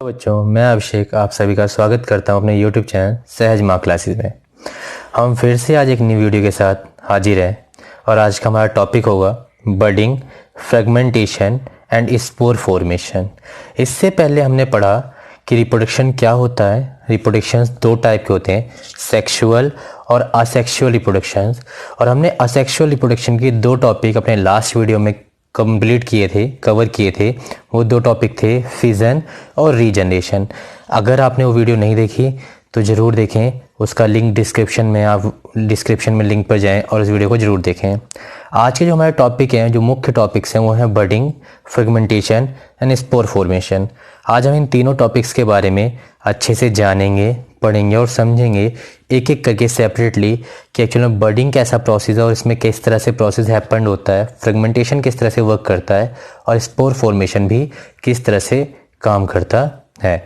बच्चों, मैं अभिषेक आप सभी का स्वागत करता हूं अपने YouTube चैनल सहज माँ क्लासेस में। हम फिर से आज एक नई वीडियो के साथ हाजिर हैं और आज का हमारा टॉपिक होगा budding, fragmentation and spore formation. इससे पहले हमने पढ़ा कि रिप्रोडक्शन क्या होता है। रिप्रोडक्शन दो टाइप के होते हैं, सेक्सुअल और असेक्सुअल रिप्रोडक्शंस। और हमने असेक्सुअल रिप्रोडक्शन के दो टॉपिक अपने लास्ट वीडियो में कवर किए थे। वो दो टॉपिक थे फिजन और रीजनरेशन। अगर आपने वो वीडियो नहीं देखी तो ज़रूर देखें, उसका लिंक डिस्क्रिप्शन में लिंक पर जाएं और उस वीडियो को ज़रूर देखें। आज के जो हमारे टॉपिक हैं, जो मुख्य टॉपिक्स हैं, वो हैं budding, fragmentation and spore formation. आज हम इन तीनों टॉपिक्स के बारे में अच्छे से जानेंगे, पढ़ेंगे और समझेंगे एक एक करके सेपरेटली कि एक्चुअली में बडिंग कैसा प्रोसेस है और इसमें किस तरह से प्रोसेस हैपेंड होता है, फ्रेगमेंटेशन किस तरह से वर्क करता है और स्पोर फॉर्मेशन भी किस तरह से काम करता है।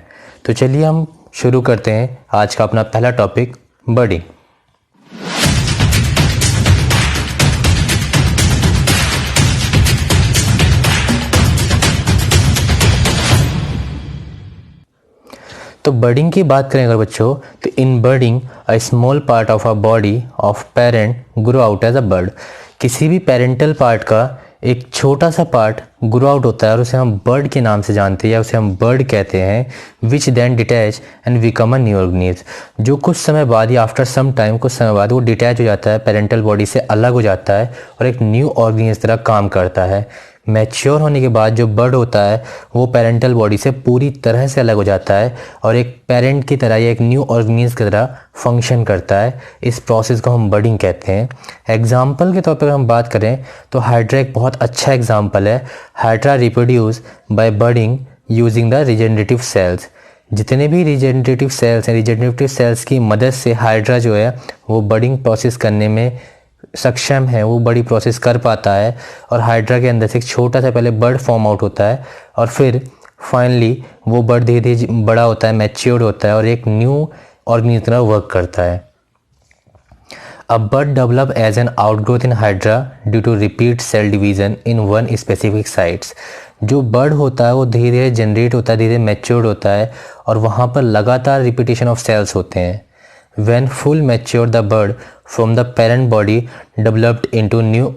तो चलिए हम शुरू करते हैं आज का अपना पहला टॉपिक, बडिंग। तो बडिंग की बात करें अगर बच्चों, तो in budding a small part of a body of parent grow out as a bud. किसी भी पेरेंटल पार्ट का एक छोटा सा पार्ट ग्रो आउट होता है और उसे हम बर्ड के नाम से जानते हैं या उसे हम बर्ड कहते हैं, which then detach and become a new organism. जो कुछ समय बाद या आफ्टर सम टाइम, कुछ समय बाद वो डिटैच हो जाता है, पेरेंटल बॉडी से अलग हो जाता है और एक न्यू ऑर्गेनिज्म तरह काम करता है। मैच्योर होने के बाद जो बर्ड होता है वो पेरेंटल बॉडी से पूरी तरह से अलग हो जाता है और एक पेरेंट की तरह या एक न्यू ऑर्गेनिज्म की तरह फंक्शन करता है। इस प्रोसेस को हम बडिंग कहते हैं। एग्जाम्पल के तौर पर हम बात करें तो हाइड्रा एक बहुत अच्छा एग्जाम्पल है। Hydra reproduce by budding using the regenerative cells. जितने भी रिजेनरेटिव सेल्स हैं, रिजेनरेटिव सेल्स की मदद से हाइड्रा जो है वो बडिंग प्रोसेस करने में सक्षम है, वो बड़ी प्रोसेस कर पाता है। और हाइड्रा के अंदर से एक छोटा सा पहले बर्ड फॉर्म आउट होता है और फिर फाइनली वो बर्ड धीरे धीरे बड़ा होता है, मैच्योर्ड होता है और एक न्यू ऑर्गेनिज्म की तरह वर्क करता है। A bud develop as an outgrowth in hydra due to repeat cell division in one specific sites। जो बर्ड होता है वो धीरे धीरे जनरेट होता है, धीरे मैच्योर्ड होता है और वहाँ पर लगातार रिपीटेशन ऑफ सेल्स होते हैं। When full mature, the bird from the parent body developed into new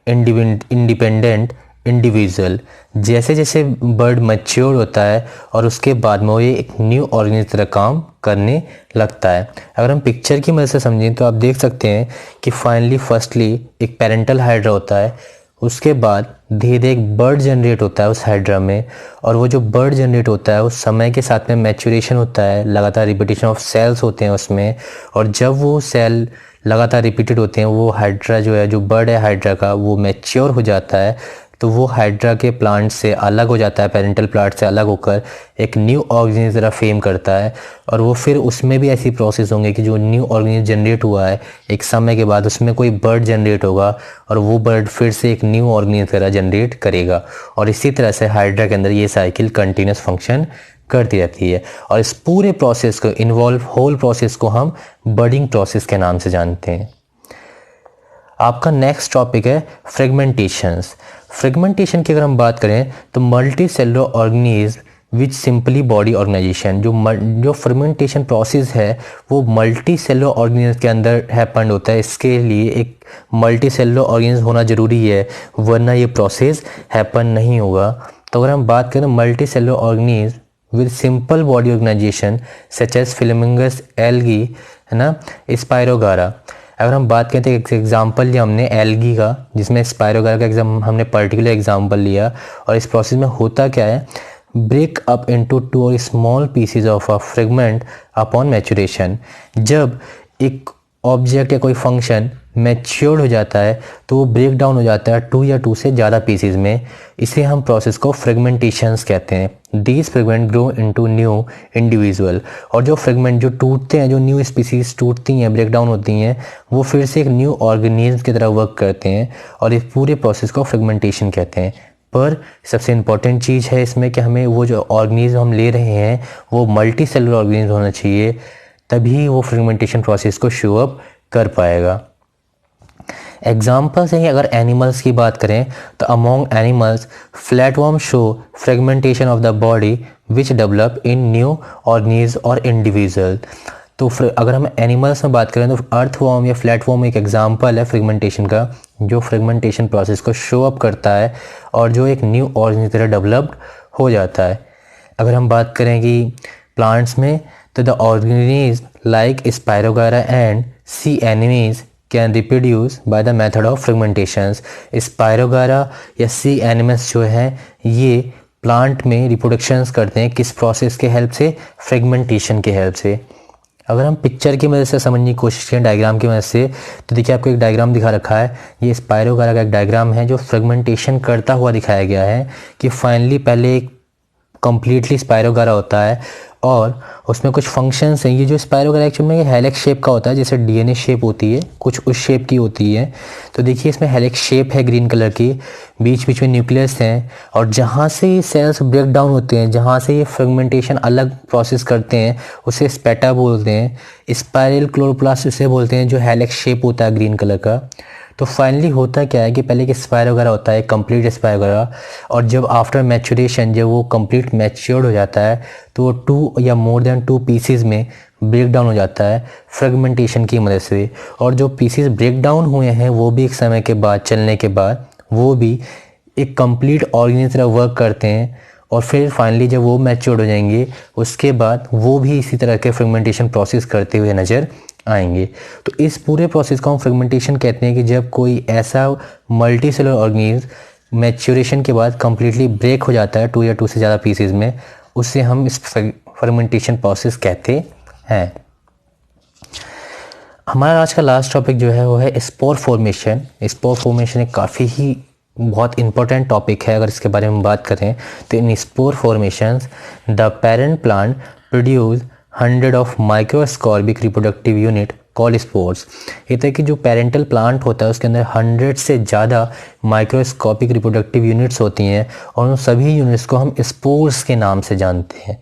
independent individual. जैसे जैसे बर्ड मैच्योर होता है और उसके बाद में वो ये एक न्यू ऑर्गेनिज्म तरह काम करने लगता है। अगर हम पिक्चर की मदद से समझें तो आप देख सकते हैं कि फाइनली फर्स्टली एक पेरेंटल हाइड्रा होता है, उसके बाद धीरे धीरे एक बर्ड जनरेट होता है उस हाइड्रा में और वो जो बर्ड जनरेट होता है उस समय के साथ में मैच्योरेशन होता है, लगातार रिपीटेशन ऑफ सेल्स होते हैं उसमें। और जब वो सेल लगातार रिपीटेड होते हैं, वो हाइड्रा जो है, जो बर्ड है हाइड्रा का, वो मैच्योर हो जाता है। तो वो हाइड्रा के प्लांट से अलग हो जाता है, पेरेंटल प्लांट से अलग होकर एक न्यू ऑर्गेनिज्म तरह फेम करता है। और वो फिर उसमें भी ऐसी प्रोसेस होंगे कि जो न्यू ऑर्गेनिज्म जनरेट हुआ है एक समय के बाद उसमें कोई बर्ड जनरेट होगा और वो बर्ड फिर से एक न्यू ऑर्गेनिज्म तरह जनरेट करेगा। और इसी तरह से हाइड्रा के अंदर ये साइकिल कंटिन्यूस फंक्शन करती रहती है। और इस पूरे प्रोसेस को होल प्रोसेस को हम बडिंग प्रोसेस के नाम से जानते हैं। आपका नेक्स्ट टॉपिक है फ्रेगमेंटेशंस। फ्रेगमेंटेशन की अगर हम बात करें तो multi cellular organism which simply body organisation. जो फ्रेगमेंटेशन प्रोसेस है वो मल्टी सेलुलर ऑर्गेनिज्म के अंदर हैपेंड होता है। इसके लिए एक मल्टी सेलुलर ऑर्गेनिज्म होना ज़रूरी है, वरना ये प्रोसेस हैपन नहीं होगा। तो अगर हम बात करें multi cellular organism with simple body organization such as filamentous, algae, है ना, स्पायरोगारा। अगर हम बात करें तो एक एग्जांपल लिया हमने एल्गी का, जिसमें स्पायरोगारा का हमने पर्टिकुलर एग्जांपल लिया। और इस प्रोसेस में होता क्या है, ब्रेक अप इनटू टू और small pieces of a fragment upon maturation. जब एक ऑब्जेक्ट या कोई फंक्शन मैच्योर्ड हो जाता है तो वो ब्रेक डाउन हो जाता है टू या टू से ज़्यादा पीसेज में। इसे हम प्रोसेस को फ्रेगमेंटेशंस कहते हैं। These fragment grow into new individual. और जो फ्रेगमेंट जो टूटते हैं, जो न्यू स्पीसीज टूटती हैं, ब्रेक डाउन होती हैं, वो फिर से एक न्यू ऑर्गेनिज्म की तरह वर्क करते हैं और इस पूरे प्रोसेस को फ्रेगमेंटेशन कहते हैं। पर सबसे इम्पॉर्टेंट चीज़ है इसमें कि हमें वो जो ऑर्गेनिज्म हम ले रहे हैं वो मल्टी सेलुलर ऑर्गेनिज्म होना चाहिए, तभी वो फ्रेगमेंटेशन प्रोसेस को शो अप कर पाएगा। एग्जाम्पल्स हैं अगर एनिमल्स की बात करें तो among animals flatworm show fragmentation of the body which develop in new organism और इंडिविजुअल। तो अगर हम एनिमल्स में बात करें तो अर्थवर्म या फ्लैटवर्म एक एग्जाम्पल है फ्रेगमेंटेशन का, जो फ्रेगमेंटेशन प्रोसेस को शो अप करता है और जो एक न्यू ऑर्गेनिज की तरह डेवलप्ड हो जाता है। अगर हम बात करें कि प्लांट्स में तो the organism like spirogyra and sea anemones can reproduce by the method of fragmentations. Spirogyra या सी एनिमल्स जो हैं ये प्लांट में रिप्रोडक्शंस करते हैं किस प्रोसेस के हेल्प से? फ्रेगमेंटेशन के हेल्प से। अगर हम पिक्चर की मदद से समझने की कोशिश करें डायग्राम की मदद से तो देखिए आपको एक डायग्राम दिखा रखा है, ये स्पायरोगारा का एक डायग्राम है जो फ्रेगमेंटेशन करता हुआ दिखाया गया है कि फाइनली पहले एक कम्प्लीटली स्पायरोगारा होता है और उसमें कुछ फंक्शंस हैं। ये जो स्पायरोगारा एक्चुअली में हेलिक्स शेप का होता है, जैसे डीएनए शेप होती है कुछ उस शेप की होती है। तो देखिए इसमें हेलिक्स शेप है ग्रीन कलर की, बीच बीच में न्यूक्लियस हैं और जहाँ से ये सेल्स ब्रेक डाउन होते हैं, जहाँ से ये फ्रेगमेंटेशन अलग प्रोसेस करते हैं उसे स्पेटा बोलते हैं। स्पाइरल क्लोरोप्लास्ट उसे बोलते हैं जो हेलिक्स शेप होता है ग्रीन कलर का। तो फाइनली होता क्या है कि पहले एक स्पायरोगारा होता है, कंप्लीट स्पायरोगारा, और जब आफ्टर मैच्योरेशन जब वो कंप्लीट मैच्योर्ड हो जाता है तो वो 2 या मोर देन 2 पीसीज में ब्रेक डाउन हो जाता है फ्रेगमेंटेशन की मदद से। और जो पीसीज ब्रेक डाउन हुए हैं वो भी एक समय के बाद चलने के बाद वो भी एक कंप्लीट ऑर्गेनिज तरह वर्क करते हैं और फिर फाइनली जब वो मैच्योर्ड हो जाएंगे उसके बाद वो भी इसी तरह के फ्रेगमेंटेशन प्रोसेस करते हुए नज़र आएंगे। तो इस पूरे प्रोसेस को हम फ्रेगमेंटेशन कहते हैं कि जब कोई ऐसा मल्टी सेलुलर ऑर्गेनिज मैच्योरेशन के बाद कम्प्लीटली ब्रेक हो जाता है 2 या 2 से ज़्यादा पीसेज में, उससे हम इस फर्मेंटेशन प्रोसेस कहते हैं। हमारा आज का लास्ट टॉपिक जो है वो है स्पोर फॉर्मेशन। स्पोर फॉर्मेशन एक काफ़ी ही बहुत इंपॉर्टेंट टॉपिक है। अगर इसके बारे में बात करें तो in spore formations the parent plant produce 100 of microscopic reproductive unit called spores. ये था कि जो पेरेंटल प्लांट होता है उसके अंदर 100 से ज़्यादा माइक्रोस्कोपिक रिप्रोडक्टिव यूनिट्स होती हैं और उन सभी यूनिट्स को हम स्पोर्स के नाम से जानते हैं।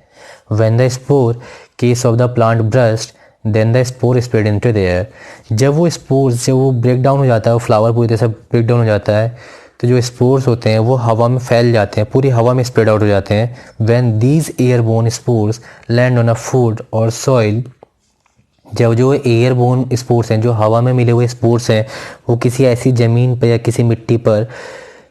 When the spore case of the plant burst then the spore spread into the air. जब वो स्पोर्स जब वो ब्रेक डाउन हो जाता है, वो फ्लावर पूरी तरह से ब्रेक डाउन हो जाता है तो जो स्पोर्स होते हैं वो हवा में फैल जाते हैं, पूरी हवा में स्प्रेड आउट हो जाते हैं। When these airborne spores land on a food और सॉइल, जब जो एयरबोर्न स्पोर्स हैं जो हवा में मिले हुए स्पोर्स हैं वो किसी ऐसी ज़मीन पर या किसी मिट्टी पर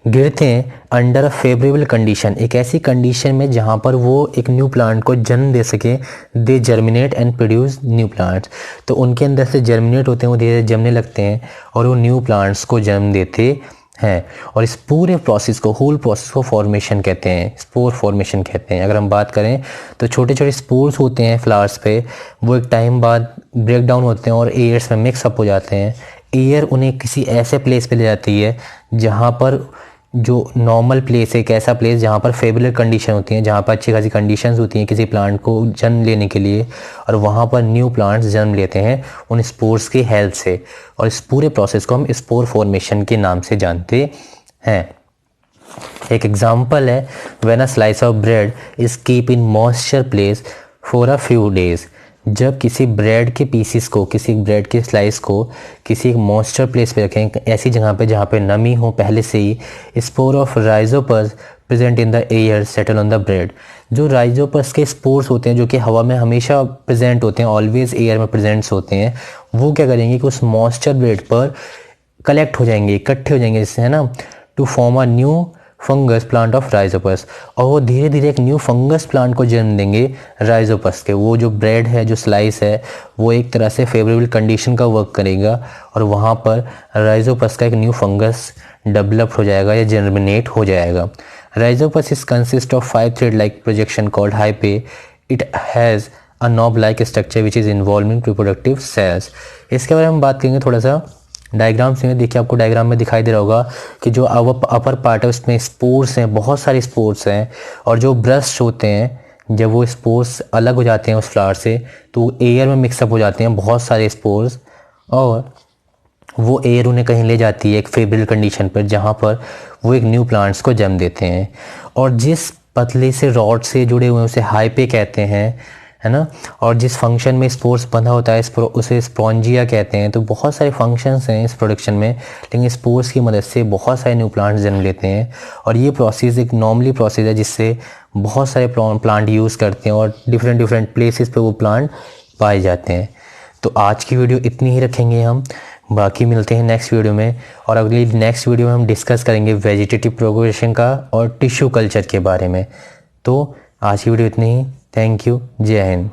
गिरते हैं अंडर अ फेवरेबल कंडीशन, एक ऐसी कंडीशन में जहाँ पर वो एक न्यू प्लांट को जन्म दे सके, they germinate and produce new plants. तो उनके अंदर से जर्मिनेट होते हैं, वो धीरे धीरे जमने लगते हैं और वो न्यू प्लांट्स को जन्म देते हैं। और इस पूरे प्रोसेस को होल प्रोसेस को फॉर्मेशन कहते हैं, स्पोर फॉर्मेशन कहते हैं। अगर हम बात करें तो छोटे छोटे स्पोर्स होते हैं फ्लावर्स पे, वो एक टाइम बाद ब्रेक डाउन होते हैं और एयर्स में मिक्स अप हो जाते हैं। एयर उन्हें किसी ऐसे प्लेस पे ले जाती है जहाँ पर जो नॉर्मल प्लेस है, एक ऐसा प्लेस जहाँ पर फेवरेबल कंडीशन होती हैं, जहाँ पर अच्छी खासी कंडीशंस होती हैं किसी प्लांट को जन्म लेने के लिए, और वहाँ पर न्यू प्लांट्स जन्म लेते हैं उन स्पोर्स की हेल्प से। और इस पूरे प्रोसेस को हम स्पोर फॉर्मेशन के नाम से जानते हैं। एक एग्जांपल है when a slice of bread is keep in moisture place for a few days. जब किसी ब्रेड के पीसीस को, किसी ब्रेड के स्लाइस को किसी एक मॉइस्चर प्लेस पे रखें, ऐसी जगह पे जहाँ पे नमी हो पहले से ही, spore of rhizopus present in the air settle on the bread. जो राइजोपस के स्पोर्स होते हैं जो कि हवा में हमेशा प्रेजेंट होते हैं, ऑलवेज एयर में प्रेजेंट्स होते हैं, वो क्या करेंगे कि उस मॉइस्चर ब्रेड पर कलेक्ट हो जाएंगे, इकट्ठे हो जाएंगे, जिससे है ना to form a new fungus plant of rhizopus. और वो धीरे धीरे एक न्यू फंगस प्लांट को जन्म देंगे राइजोपस के। वो जो ब्रेड है, जो स्लाइस है, वो एक तरह से फेवरेबल कंडीशन का वर्क करेगा और वहाँ पर राइजोपस का एक न्यू फंगस डेवलप हो जाएगा या जर्मिनेट हो जाएगा। Rhizopus is consist of 5 thread like projection called हाइपे। It has a knob like structure which is involve in reproductive cells. इसके बारे में हम बात करेंगे थोड़ा सा डायग्राम्स में। देखिए आपको डायग्राम में दिखाई दे रहा होगा कि जो अपर पार्ट है उसमें स्पोर्स हैं, बहुत सारे स्पोर्स हैं, और जो ब्रस्ट होते हैं जब वो स्पोर्स अलग हो जाते हैं उस फ्लावर से तो एयर में मिक्सअप हो जाते हैं बहुत सारे स्पोर्स, और वो एयर उन्हें कहीं ले जाती है एक फेवरेबल कंडीशन पर जहाँ पर वो एक न्यू प्लांट्स को जन्म देते हैं। और जिस पतले से रॉड से जुड़े हुए हैं उसे हाइपे कहते हैं। है ना। और जिस फंक्शन में स्पोर्स बंधा होता है उसे स्पॉन्जिया कहते हैं। तो बहुत सारे फंक्शंस हैं इस प्रोडक्शन में, लेकिन स्पोर्स की मदद से बहुत सारे न्यू प्लांट्स जन्म लेते हैं। और ये प्रोसेस एक नॉर्मली प्रोसेस है जिससे बहुत सारे प्लांट यूज़ करते हैं और डिफरेंट प्लेसेस पे वो प्लांट पाए जाते हैं। तो आज की वीडियो इतनी ही रखेंगे हम, बाकी मिलते हैं नेक्स्ट वीडियो में। और अगली नेक्स्ट वीडियो में हम डिस्कस करेंगे वेजिटेटिव प्रोग्रेशन का और टिश्यू कल्चर के बारे में। तो आज की वीडियो इतनी ही। Thank you. जय हिंद।